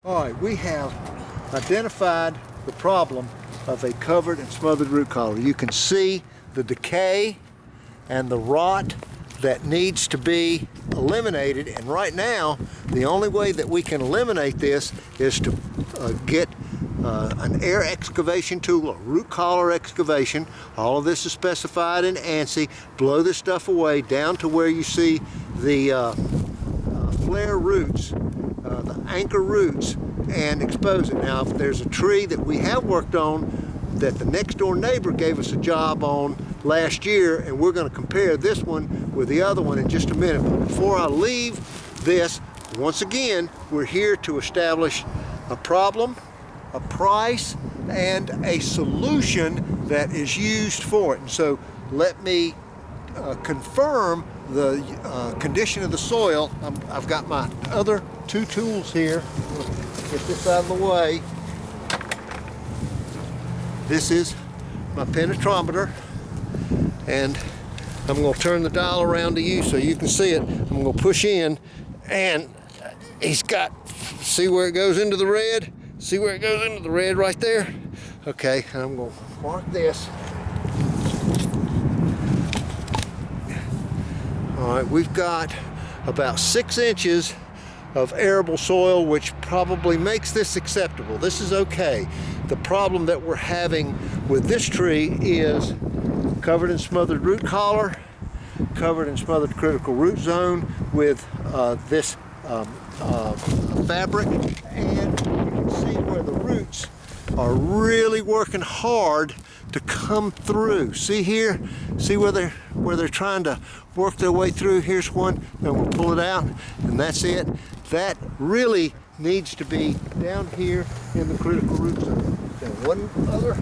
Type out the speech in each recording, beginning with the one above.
All right, we have identified the problem of a covered and smothered root collar. You can see the decay and the rot that needs to be eliminated, and right now the only way that we can eliminate this is to get an air excavation tool, a root collar excavation. All of this is specified in ANSI. Blow this stuff away down to where you see the flare roots, the anchor roots, and expose it. Now, if there's a tree that we have worked on that the next door neighbor gave us a job on last year, and we're going to compare this one with the other one in just a minute. But before I leave this, once again, we're here to establish a problem, a price, and a solution that is used for it. And so let me confirm the condition of the soil. I've got my other two tools here. Get this out of the way. This is my penetrometer, and I'm going to turn the dial around to you so you can see it. I'm going to push in, and he's got, see where it goes into the red? See where it goes into the red right there? Okay, and I'm going to mark this. All right, we've got about 6 inches of arable soil, which probably makes this acceptable. This is okay. The problem that we're having with this tree is covered and smothered root collar, covered and smothered critical root zone with this fabric, and you can see where the roots are really working hard to come through. See here? See where they're trying to work their way through? Here's one, and we'll pull it out, and that's it. That really needs to be down here in the critical root zone. Now, one other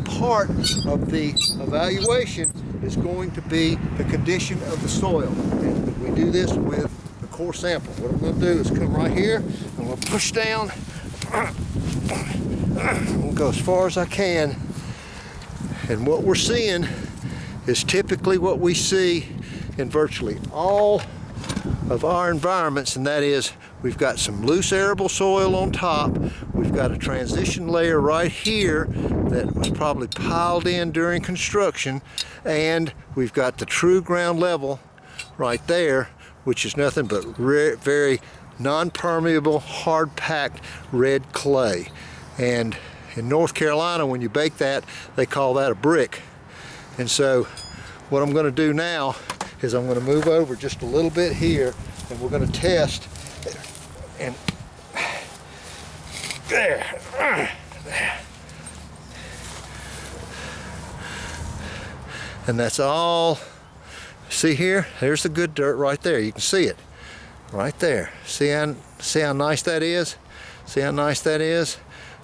part of the evaluation is going to be the condition of the soil. And we do this with the core sample. What I'm going to do is come right here, I'm going to push down, I'm going to go as far as I can, and what we're seeing is typically what we see in virtually all of our environments, and that is we've got some loose arable soil on top, we've got a transition layer right here that was probably piled in during construction, and we've got the true ground level right there, which is nothing but very non-permeable, hard-packed red clay. And in North Carolina, when you bake that, they call that a brick. And so what I'm going to do now is I'm going to move over just a little bit here, and we're going to test. And there. And that's all. See here? There's the good dirt right there. You can see it right there. See how nice that is? See how nice that is?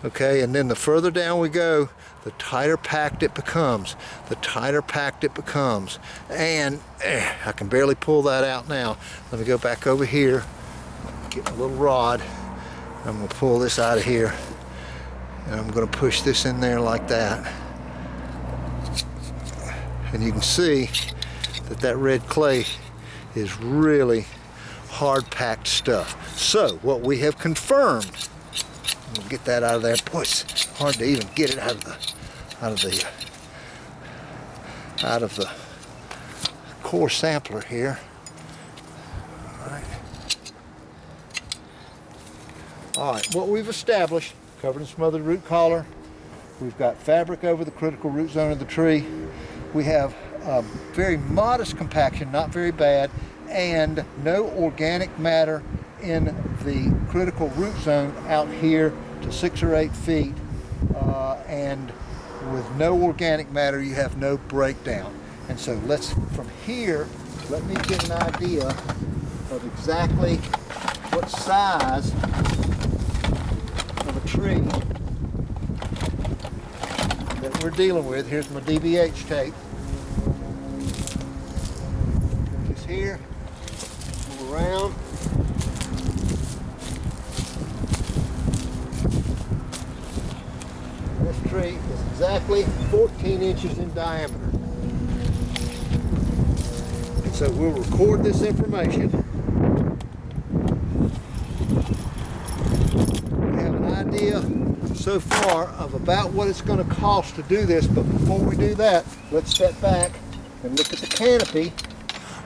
Okay, and then the further down we go, the tighter packed it becomes. The tighter packed it becomes. And I can barely pull that out now. Let me go back over here, get my little rod. I'm going to pull this out of here, and I'm going to push this in there like that. And you can see that red clay is really hard packed stuff. So what we have confirmed, we'll get that out of there. Boy, it's hard to even get it out of the core sampler here. All right, what we've established, covered and smothered root collar. We've got fabric over the critical root zone of the tree. We have very modest compaction, not very bad, and no organic matter in the critical root zone out here to 6 or 8 feet, and with no organic matter you have no breakdown. And so from here, let me get an idea of exactly what size of a tree that we're dealing with. Here's my DBH tape. Put this here, move around. This tree is exactly 14 inches in diameter. And so we'll record this information idea so far of about what it's going to cost to do this, but before we do that, let's step back and look at the canopy.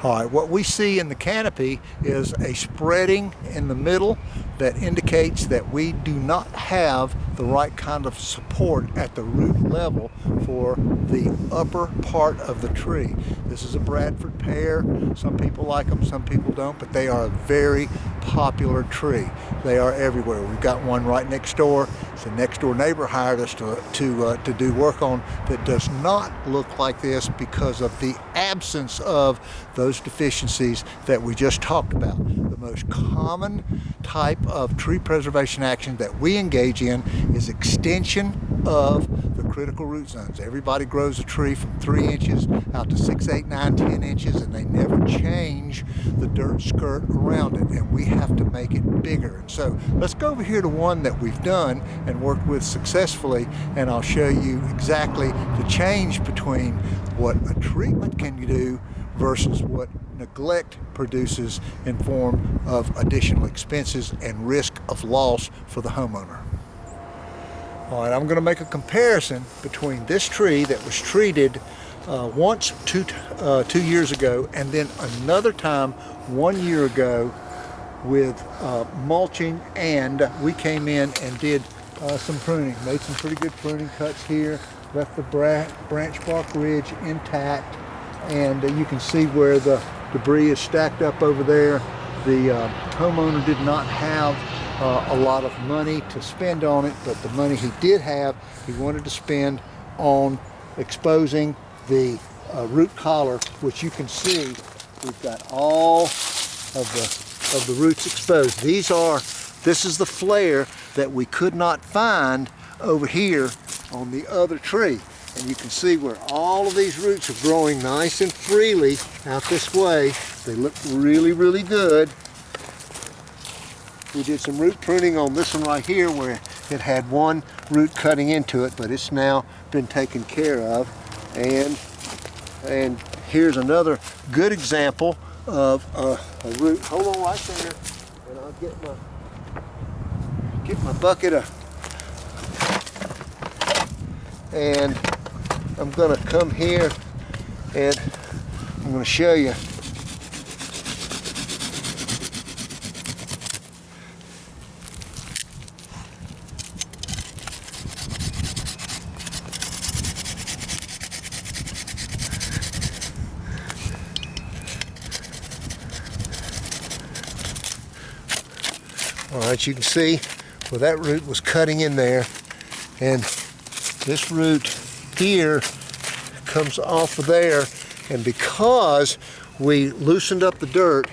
All right, what we see in the canopy is a spreading in the middle that indicates that we do not have the right kind of support at the root level for the upper part of the tree. This is a Bradford pear. Some people like them, some people don't, but they are a very popular tree. They are everywhere. We've got one right next door. The next door neighbor hired us to do work on that does not look like this because of the absence of those deficiencies that we just talked about. The most common type of tree preservation action that we engage in is extension of the critical root zones. Everybody grows a tree from 3 inches out to 6, 8, 9, 10 inches, and they never change the dirt skirt around it, and we have to make it bigger. And so let's go over here to one that we've done and worked with successfully, and I'll show you exactly the change between what a treatment can do versus what neglect produces in form of additional expenses and risk of loss for the homeowner. All right, I'm going to make a comparison between this tree that was treated once 2 years ago, and then another time 1 year ago with mulching, and we came in and did some pruning, made some pretty good pruning cuts here, left the branch bark ridge intact, and you can see where the debris is stacked up over there. The homeowner did not have a lot of money to spend on it, but the money he did have, he wanted to spend on exposing the root collar, which you can see we've got all of the roots exposed. This is the flare that we could not find over here on the other tree. And you can see where all of these roots are growing nice and freely out this way. They look really, really good. We did some root pruning on this one right here where it had one root cutting into it, but it's now been taken care of. And here's another good example of a root. Hold on right there, and I'll get my bucket and I'm gonna come here and I'm gonna show you. All right, you can see where that root was cutting in there, and this root here comes off of there, and because we loosened up the dirt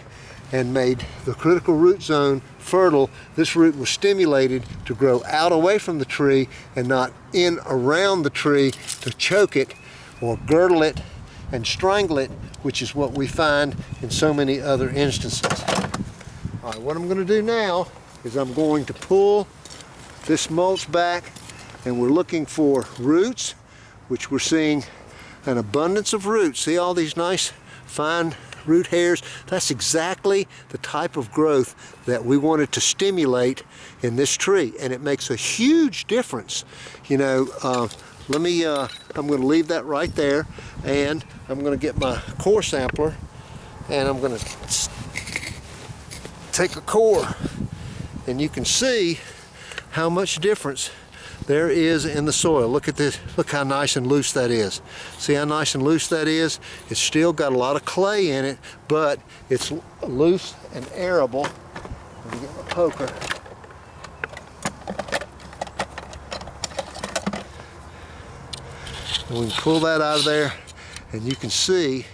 and made the critical root zone fertile, this root was stimulated to grow out away from the tree and not in around the tree to choke it or girdle it and strangle it, which is what we find in so many other instances. All right, what I'm going to do now is I'm going to pull this mulch back, and we're looking for roots, which we're seeing an abundance of roots. See all these nice fine root hairs? That's exactly the type of growth that we wanted to stimulate in this tree, and it makes a huge difference. You know, I'm going to leave that right there, and I'm going to get my core sampler, and I'm going to take a core, and you can see how much difference there is in the soil. Look at this. Look how nice and loose that is. See how nice and loose that is? It's still got a lot of clay in it, but it's loose and arable. Let me get my poker. And we can pull that out of there, and you can see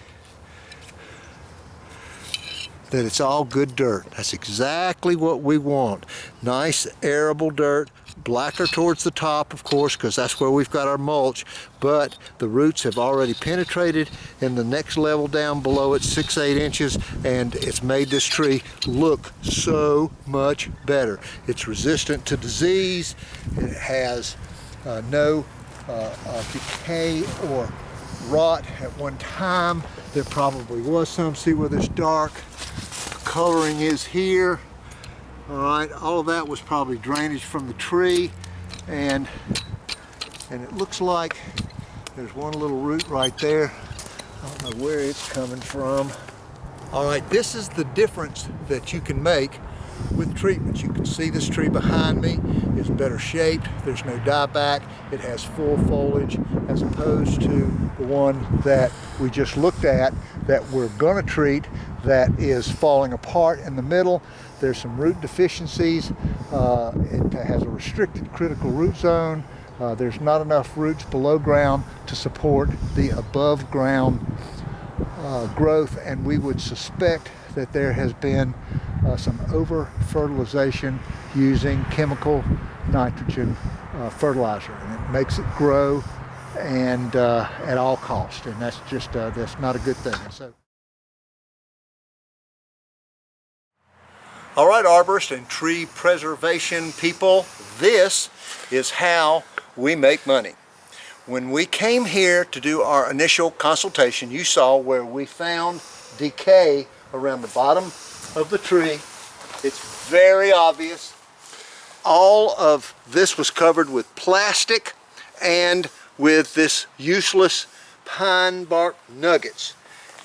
that it's all good dirt. That's exactly what we want. Nice arable dirt, blacker towards the top, of course, because that's where we've got our mulch, but the roots have already penetrated in the next level down below it, 6-8 inches, and it's made this tree look so much better. It's resistant to disease, and it has no decay or rot. At one time there probably was some. See where this dark coloring is here? All right, all of that was probably drainage from the tree, and it looks like there's one little root right there. I don't know where it's coming from. All right, this is the difference that you can make with treatments. You can see this tree behind me is better shaped. There's no dieback. It has full foliage, as opposed to the one that we just looked at that we're gonna treat that is falling apart in the middle. There's some root deficiencies. It has a restricted critical root zone. There's not enough roots below ground to support the above ground growth, and we would suspect that there has been some over fertilization using chemical nitrogen fertilizer, and it makes it grow and at all cost, and that's just that's not a good thing. So, all right, arborists and tree preservation people, this is how we make money. When we came here to do our initial consultation, you saw where we found decay around the bottom of the tree. It's very obvious. All of this was covered with plastic and with this useless pine bark nuggets.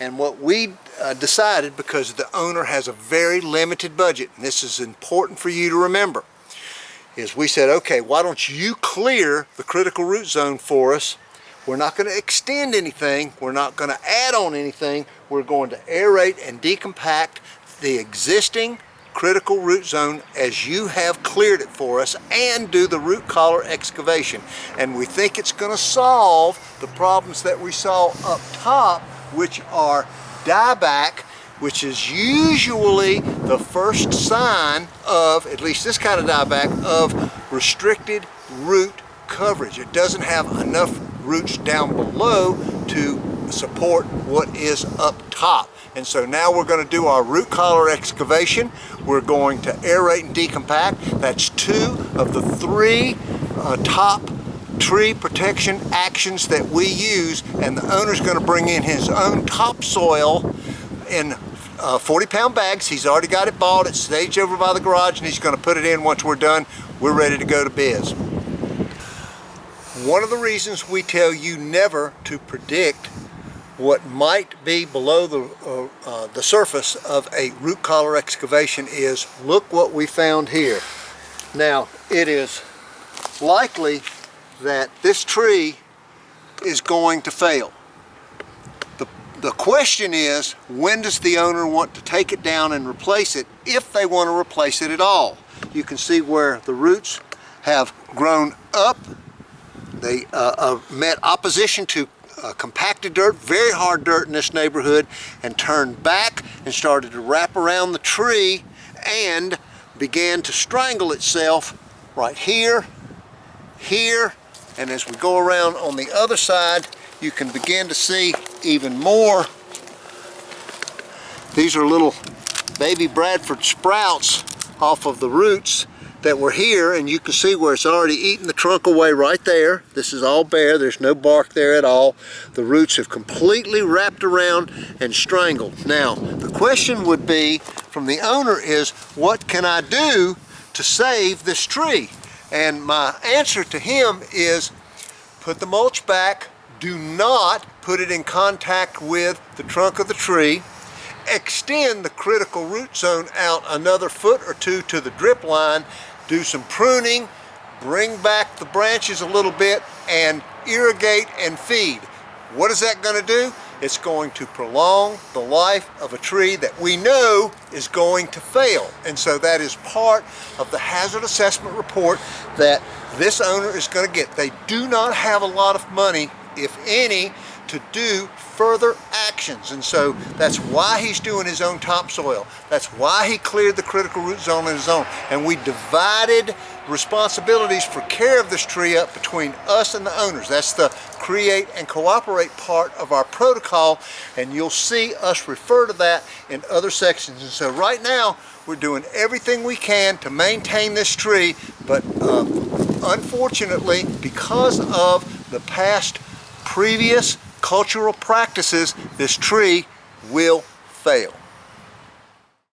And what we decided, because the owner has a very limited budget, and this is important for you to remember, is we said, okay, why don't you clear the critical root zone for us? We're not going to extend anything. We're not going to add on anything. We're going to aerate and decompact the existing critical root zone as you have cleared it for us, and do the root collar excavation. And we think it's going to solve the problems that we saw up top, which are dieback, which is usually the first sign of, at least this kind of dieback, of restricted root coverage. It doesn't have enough roots down below to support what is up top. And so now we're going to do our root collar excavation. We're going to aerate and decompact. That's 2 of the 3 top tree protection actions that we use, and the owner's going to bring in his own topsoil in 40-pound bags. He's already got it bought. It's staged over by the garage, and he's going to put it in. Once we're done, we're ready to go to biz. One of the reasons we tell you never to predict what might be below the surface of a root collar excavation is, look what we found here. Now, it is likely that this tree is going to fail. The question is, when does the owner want to take it down and replace it, if they want to replace it at all? You can see where the roots have grown up. They met opposition to compacted dirt, very hard dirt in this neighborhood, and turned back and started to wrap around the tree and began to strangle itself right here, here, and as we go around on the other side, you can begin to see even more. These are little baby Bradford sprouts off of the roots that were here, and you can see where it's already eaten the trunk away right there. This is all bare. There's no bark there at all. The roots have completely wrapped around and strangled. Now, the question would be from the owner is, what can I do to save this tree? And my answer to him is, put the mulch back. Do not put it in contact with the trunk of the tree. Extend the critical root zone out another foot or 2 to the drip line. Do some pruning, bring back the branches a little bit, and irrigate and feed. What is that going to do? It's going to prolong the life of a tree that we know is going to fail. And so that is part of the hazard assessment report that this owner is going to get. They do not have a lot of money, if any, to do further actions, and so that's why he's doing his own topsoil. That's why he cleared the critical root zone on his own, and we divided responsibilities for care of this tree up between us and the owners. That's the create and cooperate part of our protocol, and you'll see us refer to that in other sections. And so right now we're doing everything we can to maintain this tree, but unfortunately, because of the past previous cultural practices, this tree will fail.